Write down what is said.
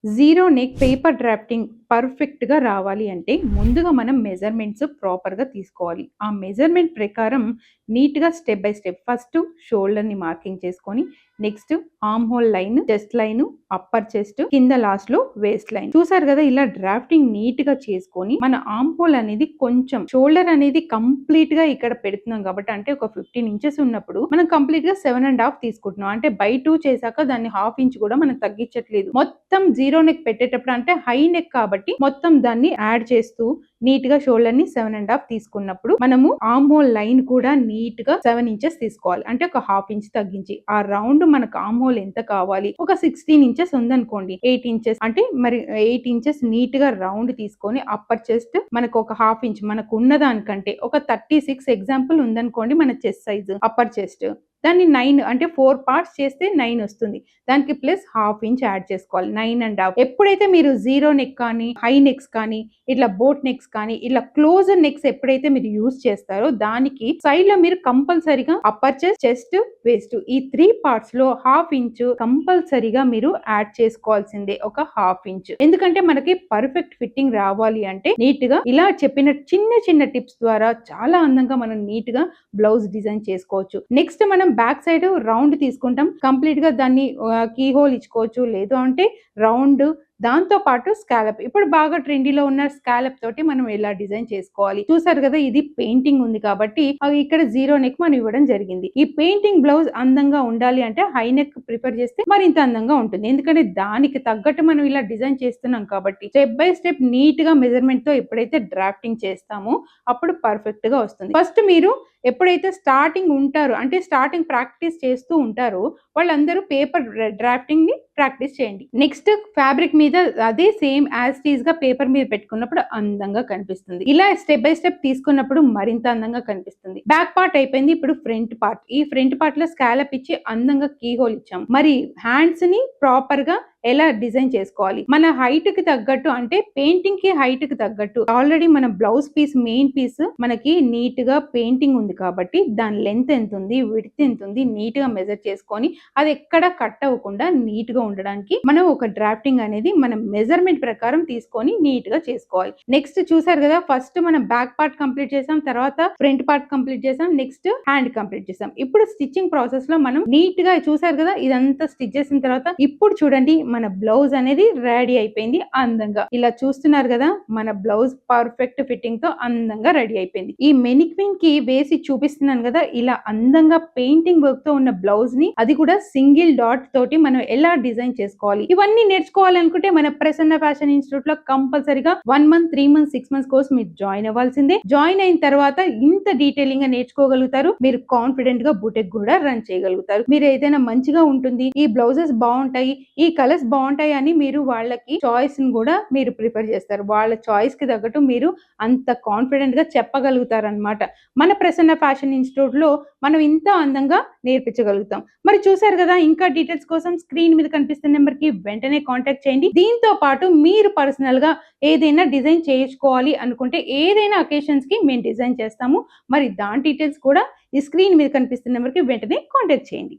Zero neck paper drafting పర్ఫెక్ట్‌గా రావాలి అంటే, ముందుగా మనం మెజర్‌మెంట్స్ ప్రాపర్‌గా తీసుకోవాలి. ఆ మెజర్‌మెంట్ ప్రకారం నీట్‌గా స్టెప్ బై స్టెప్ ఫస్ట్ షోల్డర్‌ని మార్కింగ్ చేసుకొని, next armhole line, chest line, upper chest, కింద లాస్ట్‌లో వేస్ట్ లైన్. చూసారు కదా! ఇలా డ్రాఫ్టింగ్ నీట్‌గా చేసుకొని, మన ఆర్మ్ హోల్ అనేది కొంచెం షోల్డర్ అనేది కంప్లీట్‌గా ఇక్కడ పెడుతున్నాం కాబట్టి, అంటే ఒక 15 ఇంచెస్ ఉన్నప్పుడు మనం కంప్లీట్‌గా 7½ తీసుకుంటున్నాం. అంటే బై 2 చేశాక దాన్ని హాఫ్ ఇంచ్ కూడా మనం తగ్గించట్లేదు. మొత్తం జీరో నెక్ పెట్టేటప్పుడు అంటే హై నెక్ కాబట్టి మొత్తం దాన్ని యాడ్ చేస్తూ నీట్ గా షోల్డర్ ని 7½ తీసుకున్నప్పుడు మనము ఆర్మ్ హోల్ లైన్ కూడా నీట్ గా 7 ఇంచెస్ తీసుకోవాలి. అంటే ఒక హాఫ్ ఇంచ్ తగ్గించి ఆ రౌండ్ మనకు ఆర్మ్ హోల్ ఎంత కావాలి, ఒక 16 ఇంచెస్ ఉందనుకోండి, 8 ఇంచెస్ అంటే మరి 8 ఇంచెస్ నీట్ గా రౌండ్ తీసుకొని అప్పర్ చెస్ట్ మనకు ఒక హాఫ్ ఇంచ్ మనకు ఉన్న దానికంటే ఒక 36 ఎగ్జాంపుల్ ఉందనుకోండి మన చెస్ట్ సైజ్ అప్పర్ చెస్ట్, దాన్ని 9 అంటే 4 పార్ట్స్ చేస్తే 9 వస్తుంది. దానికి ప్లస్ హాఫ్ ఇంచ్ యాడ్ చేసుకోవాలి. 9½ ఎప్పుడైతే మీరు జీరో నెక్ కానీ హై నెక్స్ కానీ ఇట్లా బోట్ నెక్స్ కానీ ఇట్లా క్లోజర్ నెక్స్ ఎప్పుడైతే మీరు యూజ్ చేస్తారో దానికి సైడ్ లో మీరు కంపల్సరీగా అప్పర్ చెస్ట్, చెస్ట్, వేస్ట్ ఈ 3 పార్ట్స్ లో హాఫ్ ఇంచ్ కంపల్సరీగా మీరు యాడ్ చేసుకోవాల్సిందే. ఒక హాఫ్ ఇంచ్. ఎందుకంటే మనకి పర్ఫెక్ట్ ఫిట్టింగ్ రావాలి అంటే నీట్ గా ఇలా చెప్పిన చిన్న చిన్న టిప్స్ ద్వారా చాలా అందంగా మనం నీట్ గా బ్లౌజ్ డిజైన్ చేసుకోవచ్చు. నెక్స్ట్ మనం బ్యాక్ సైడ్ రౌండ్ తీసుకుంటాం. కంప్లీట్ గా దాన్ని కీ హోల్ ఇచ్చుకోవచ్చు, లేదు అంటే రౌండ్, దాంతో పాటు స్కాలప్. ఇప్పుడు బాగా ట్రెండీలో ఉన్న స్కాలప్ తోటి మనం ఎలా డిజైన్ చేసుకోవాలి చూసారు కదా. ఇది పెయింటింగ్ ఉంది కాబట్టి ఇక్కడ జీరో నెక్ మనం ఇవ్వడం జరిగింది. ఈ పెయింటింగ్ బ్లౌజ్ అందంగా ఉండాలి అంటే హై నెక్ ప్రిఫర్ చేస్తే మరింత అందంగా ఉంటుంది. ఎందుకంటే దానికి తగ్గట్టు మనం ఇలా డిజైన్ చేస్తున్నాం కాబట్టి స్టెప్ బై స్టెప్ నీట్ గా మెజర్మెంట్ తో ఎప్పుడైతే డ్రాఫ్టింగ్ చేస్తామో అప్పుడు పర్ఫెక్ట్ గా వస్తుంది. ఫస్ట్ మీరు ఎప్పుడైతే స్టార్టింగ్ ఉంటారో అంటే స్టార్టింగ్ ప్రాక్టీస్ చేస్తూ ఉంటారో వాళ్ళందరూ పేపర్ డ్రాఫ్టింగ్ ని ప్రాక్టీస్ చేయండి. నెక్స్ట్ ఫ్యాబ్రిక్ మీద అదే సేమ్ యాజ్ టీజ్ గా పేపర్ మీద పెట్టుకున్నప్పుడు అందంగా కనిపిస్తుంది. ఇలా స్టెప్ బై స్టెప్ తీసుకున్నప్పుడు మరింత అందంగా కనిపిస్తుంది. బ్యాక్ పార్ట్ అయిపోయింది. ఇప్పుడు ఫ్రంట్ పార్ట్. ఈ ఫ్రంట్ పార్ట్ లో స్కాలప్ ఇచ్చి అందంగా కీ హోల్ ఇచ్చాం. మరి హ్యాండ్స్ ని ప్రాపర్ గా ఎలా డిజైన్ చేసుకోవాలి, మన హైట్ కి తగ్గట్టు అంటే పెయింటింగ్ కి హైట్ కి తగ్గట్టు ఆల్రెడీ మన బ్లౌజ్ పీస్ మెయిన్ పీస్ మనకి నీట్ గా పెయింటింగ్ ఉంది కాబట్టి దాని లెంత్ ఎంత ఉంది, విడ్త్ ఎంత ఉంది నీట్ గా మెజర్ చేసుకొని అది ఎక్కడ కట్ అవ్వకుండా నీట్ గా ఉండడానికి మనం ఒక డ్రాఫ్టింగ్ అనేది మనం మెజర్మెంట్ ప్రకారం తీసుకొని నీట్ గా చేసుకోవాలి. నెక్స్ట్ చూసారు కదా, ఫస్ట్ మనం బ్యాక్ పార్ట్ కంప్లీట్ చేసాం, తర్వాత ఫ్రంట్ పార్ట్ కంప్లీట్ చేసాం, నెక్స్ట్ హ్యాండ్ కంప్లీట్ చేసాం. ఇప్పుడు స్టిచ్చింగ్ ప్రాసెస్ లో మనం నీట్ గా చూసారు కదా, ఇదంతా స్టిచ్ చేసిన తర్వాత ఇప్పుడు చూడండి మన బ్లౌజ్ అనేది రెడీ అయిపోయింది అందంగా. ఇలా చూస్తున్నారు కదా, మన బ్లౌజ్ పర్ఫెక్ట్ ఫిట్టింగ్ తో అందంగా రెడీ అయిపోయింది. ఈ మెనిక్విన్ కి వేసి చూపిస్తున్నాను కదా, ఇలా అందంగా పెయింటింగ్ వర్క్ తో ఉన్న బ్లౌజ్ ని అది కూడా సింగిల్ డాట్ తోటి మనం ఎలా డిజైన్ చేసుకోవాలి ఇవన్నీ నేర్చుకోవాలనుకుంటే మన ప్రసన్న ఫ్యాషన్ ఇన్స్టిట్యూట్ లో కంపల్సరీగా 1 మంత్, 3 మంత్స్, 6 మంత్స్ కోర్స్ మీరు జాయిన్ అవ్వాల్సిందే. జాయిన్ అయిన తర్వాత ఇంత డీటెయిలింగ్ గా నేర్చుకోగలుగుతారు. మీరు కాన్ఫిడెంట్ గా బుటెక్ కూడా రన్ చేయగలుగుతారు. మీరు ఏదైనా మంచిగా ఉంటుంది, ఈ బ్లౌజెస్ బాగుంటాయి, ఈ కలర్స్ బాగుంటాయి అని మీరు వాళ్ళకి చాయిస్ ని కూడా మీరు ప్రిఫర్ చేస్తారు. వాళ్ళ చాయిస్ కి తగ్గట్టు మీరు అంత కాన్ఫిడెంట్ గా చెప్పగలుగుతారు అనమాట. మన ప్రసన్న ఫ్యాషన్ ఇన్స్టిట్యూట్ లో మనం ఇంత అందంగా నేర్పించగలుగుతాం. మరి చూసారు కదా, ఇంకా డీటెయిల్స్ కోసం స్క్రీన్ మీద కనిపిస్తున్న నెంబర్ కి వెంటనే కాంటాక్ట్ చేయండి. దీంతో పాటు మీరు పర్సనల్ గా ఏదైనా డిజైన్ చేయించుకోవాలి అనుకుంటే ఏదైనా అకేషన్స్ కి మేము డిజైన్ చేస్తాము. మరి దాని డీటెయిల్స్ కూడా ఈ స్క్రీన్ మీద కనిపిస్తున్న నెంబర్ కి వెంటనే కాంటాక్ట్ చేయండి.